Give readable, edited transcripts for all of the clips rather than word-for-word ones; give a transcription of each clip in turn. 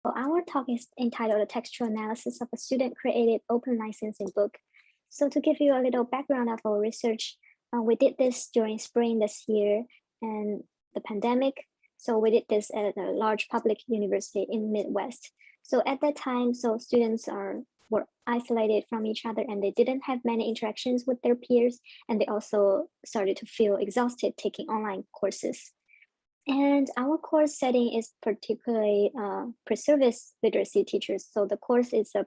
Our talk is entitled "The Textual Analysis of a Student-Created Open Licensing Book." So to give you a little background of our research, we did this during spring this year and the pandemic. So we did this at a large public university in Midwest. So at that time, students were isolated from each other and they didn't have many interactions with their peers, and they also started to feel exhausted taking online courses. And our course setting is particularly pre-service literacy teachers. So the course is a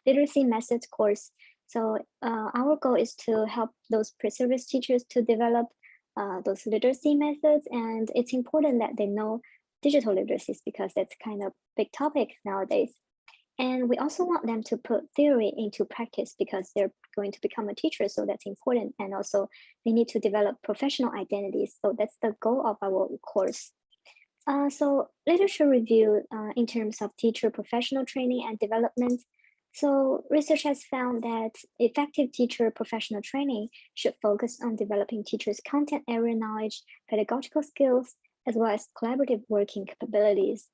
literacy methods course. So our goal is to help those pre-service teachers to develop those literacy methods. And it's important that they know digital literacies because that's kind of big topic nowadays. And we also want them to put theory into practice because they're going to become a teacher, so that's important. And also they need to develop professional identities. So that's the goal of our course. So literature review in terms of teacher professional training and development. So research has found that effective teacher professional training should focus on developing teachers' content area knowledge, pedagogical skills, as well as collaborative working capabilities.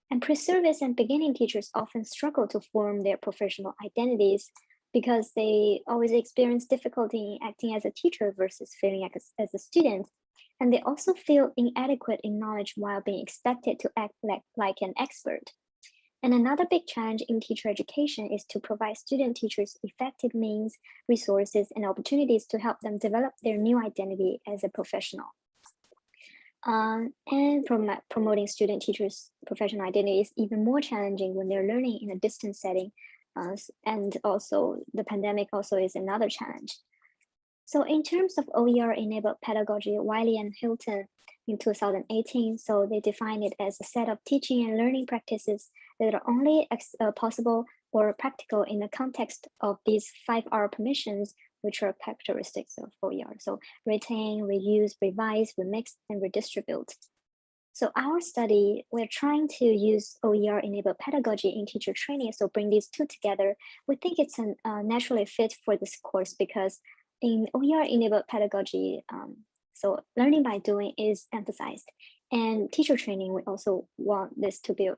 And pre-service and beginning teachers often struggle to form their professional identities because they always experience difficulty in acting as a teacher versus feeling as a student. And they also feel inadequate in knowledge while being expected to act like an expert. And another big challenge in teacher education is to provide student teachers effective means, resources, and opportunities to help them develop their new identity as a professional. And promoting student teachers' professional identity is even more challenging when they're learning in a distance setting. And also the pandemic also is another challenge. So in terms of OER-enabled pedagogy, Wiley and Hilton in 2018, so they define it as a set of teaching and learning practices that are only possible or practical in the context of these 5R permissions, which are characteristics of OER. So retain, reuse, revise, remix, and redistribute. So our study, we're trying to use OER-enabled pedagogy in teacher training. So bring these two together. We think it's a naturally fit for this course because in OER-enabled pedagogy, so learning by doing is emphasized. And teacher training, we also want this to be,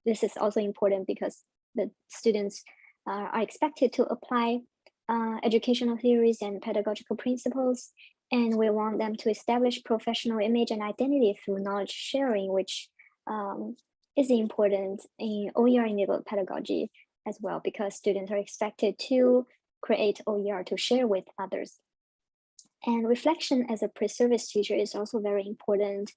this is also important because the students are expected to apply educational theories and pedagogical principles, and we want them to establish professional image and identity through knowledge sharing, which is important in OER-enabled pedagogy as well, because students are expected to create OER to share with others. And reflection as a pre-service teacher is also very important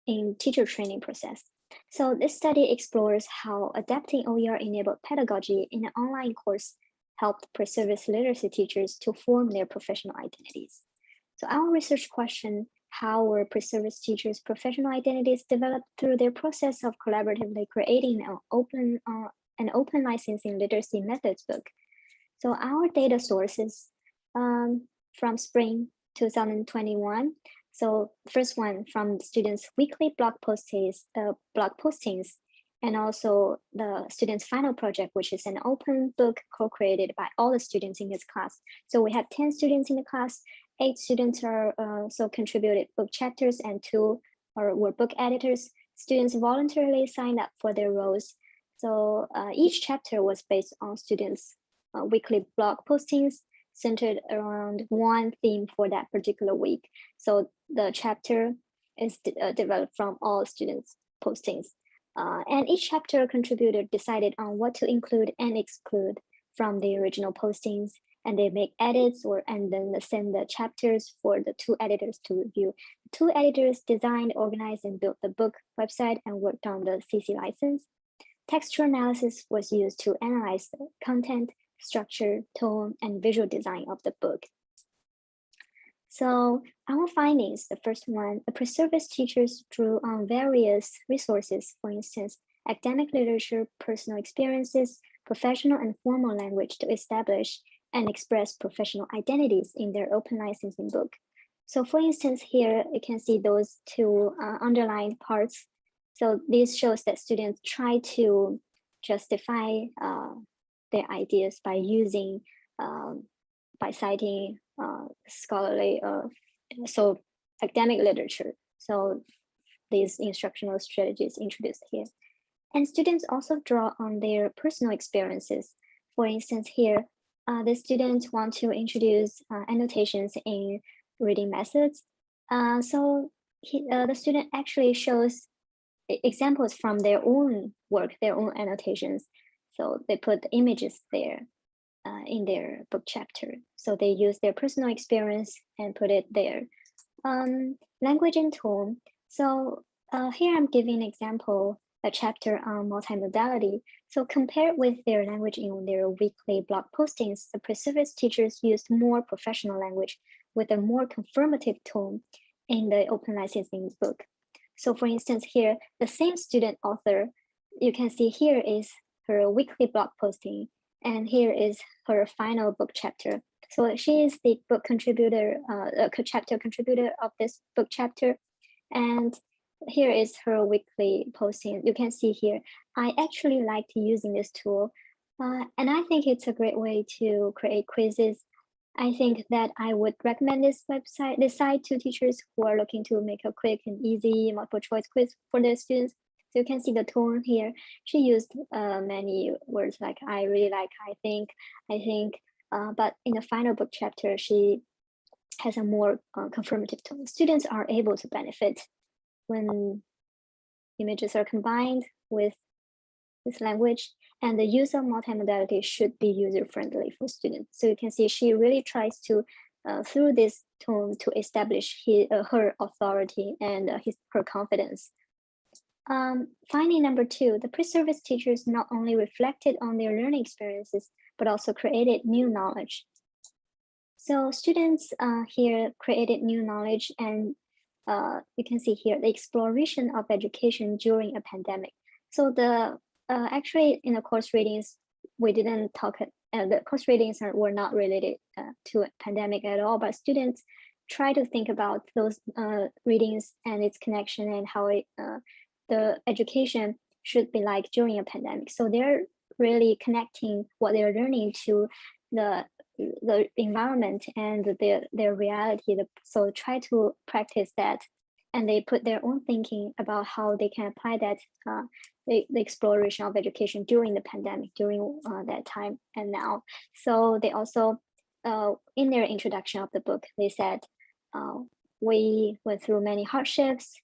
in teacher training process. So this study explores how adapting OER-enabled pedagogy in an online course helped pre-service literacy teachers to form their professional identities. So our research question, how were pre-service teachers' professional identities developed through their process of collaboratively creating an open licensing literacy methods book. So our data sources from spring 2021. So first one from students' weekly blog postings, and also the student's final project, which is an open book co-created by all the students in this class. So we have 10 students in the class, 8 students are contributed book chapters and 2 were book editors. Students voluntarily signed up for their roles. So each chapter was based on students' weekly blog postings centered around one theme for that particular week. So the chapter is developed from all students' postings. And each chapter contributor decided on what to include and exclude from the original postings, and they make edits and then send the chapters for the 2 editors to review. The 2 editors designed, organized, and built the book website and worked on the CC license. Textual analysis was used to analyze the content, structure, tone, and visual design of the book. So our findings, the first one, the pre-service teachers drew on various resources, for instance, academic literature, personal experiences, professional and formal language to establish and express professional identities in their open licensing book. So for instance, here you can see those 2 underlined parts. So this shows that students try to justify their ideas by using, by citing scholarly, so academic literature. So these instructional strategies introduced here. And students also draw on their personal experiences. For instance, here, the students want to introduce annotations in reading methods. So the student actually shows examples from their own work, their own annotations. So they put images there in their book chapter. So they use their personal experience and put it there. Language and tone. So here I'm giving an example, a chapter on multimodality. So compared with their language in their weekly blog postings, the Perseverance teachers used more professional language with a more confirmative tone in the open licensing book. So for instance, here, the same student author, you can see here is her weekly blog posting, and here is her final book chapter. So she is the book contributor, chapter contributor of this book chapter. And here is her weekly posting. You can see here, I actually liked using this tool. And I think it's a great way to create quizzes. I think that I would recommend this site to teachers who are looking to make a quick and easy multiple choice quiz for their students. So you can see the tone here. She used many words like I really like, I think, but in the final book chapter, she has a more confirmative tone. Students are able to benefit when images are combined with this language, and the use of multimodality should be user-friendly for students. So you can see she really tries to, through this tone, to establish her authority and her confidence. Finding number 2, the pre-service teachers not only reflected on their learning experiences, but also created new knowledge. So students here created new knowledge, and you can see here the exploration of education during a pandemic. So the actually in the course readings, we didn't talk, the course readings were not related to a pandemic at all, but students try to think about those readings and its connection and how the education should be like during a pandemic. So they're really connecting what they're learning to the environment and their reality. So try to practice that, and they put their own thinking about how they can apply that the exploration of education during the pandemic, during that time and now. So they also in their introduction of the book, they said we went through many hardships,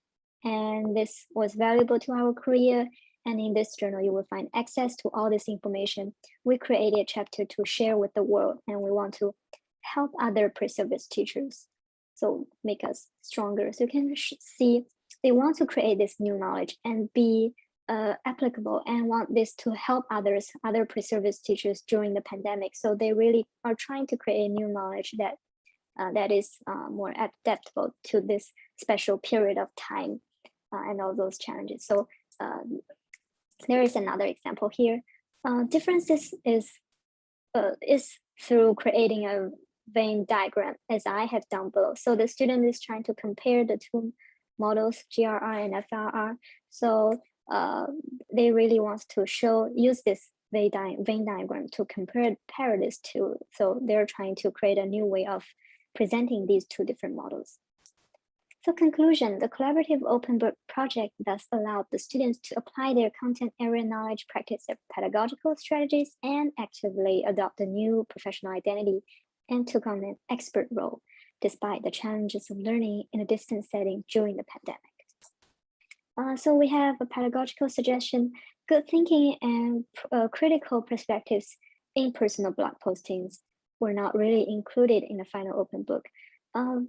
and this was valuable to our career. And in this journal, you will find access to all this information. We created a chapter to share with the world, and we want to help other pre-service teachers, so make us stronger. So you can see they want to create this new knowledge and be applicable, and want this to help other pre-service teachers during the pandemic. So they really are trying to create new knowledge that is more adaptable to this special period of time and all those challenges. So there is another example here. Differences is through creating a Venn diagram, as I have done below. So the student is trying to compare the two models, GRR and FRR. So they really want to use this Venn diagram to compare these two. So they're trying to create a new way of presenting these two different models. So conclusion, the collaborative open book project thus allowed the students to apply their content area knowledge, practice their pedagogical strategies, and actively adopt a new professional identity, and took on an expert role, despite the challenges of learning in a distance setting during the pandemic. So we have a pedagogical suggestion: good thinking and critical perspectives in personal blog postings were not really included in the final open book.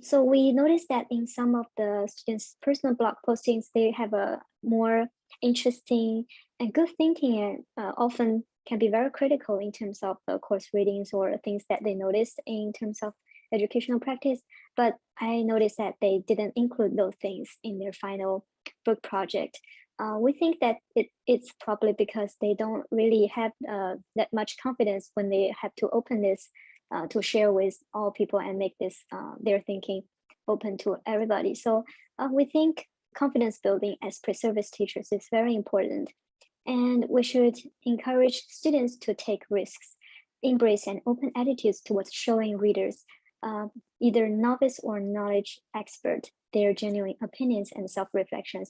So we noticed that in some of the students' personal blog postings, they have a more interesting and good thinking, and often can be very critical in terms of the course readings or things that they noticed in terms of educational practice. But I noticed that they didn't include those things in their final book project. We think that it's probably because they don't really have that much confidence when they have to open this to share with all people and make this their thinking open to everybody. So we think confidence building as pre-service teachers is very important, and we should encourage students to take risks, embrace an open attitude towards showing readers, either novice or knowledge expert, their genuine opinions and self-reflections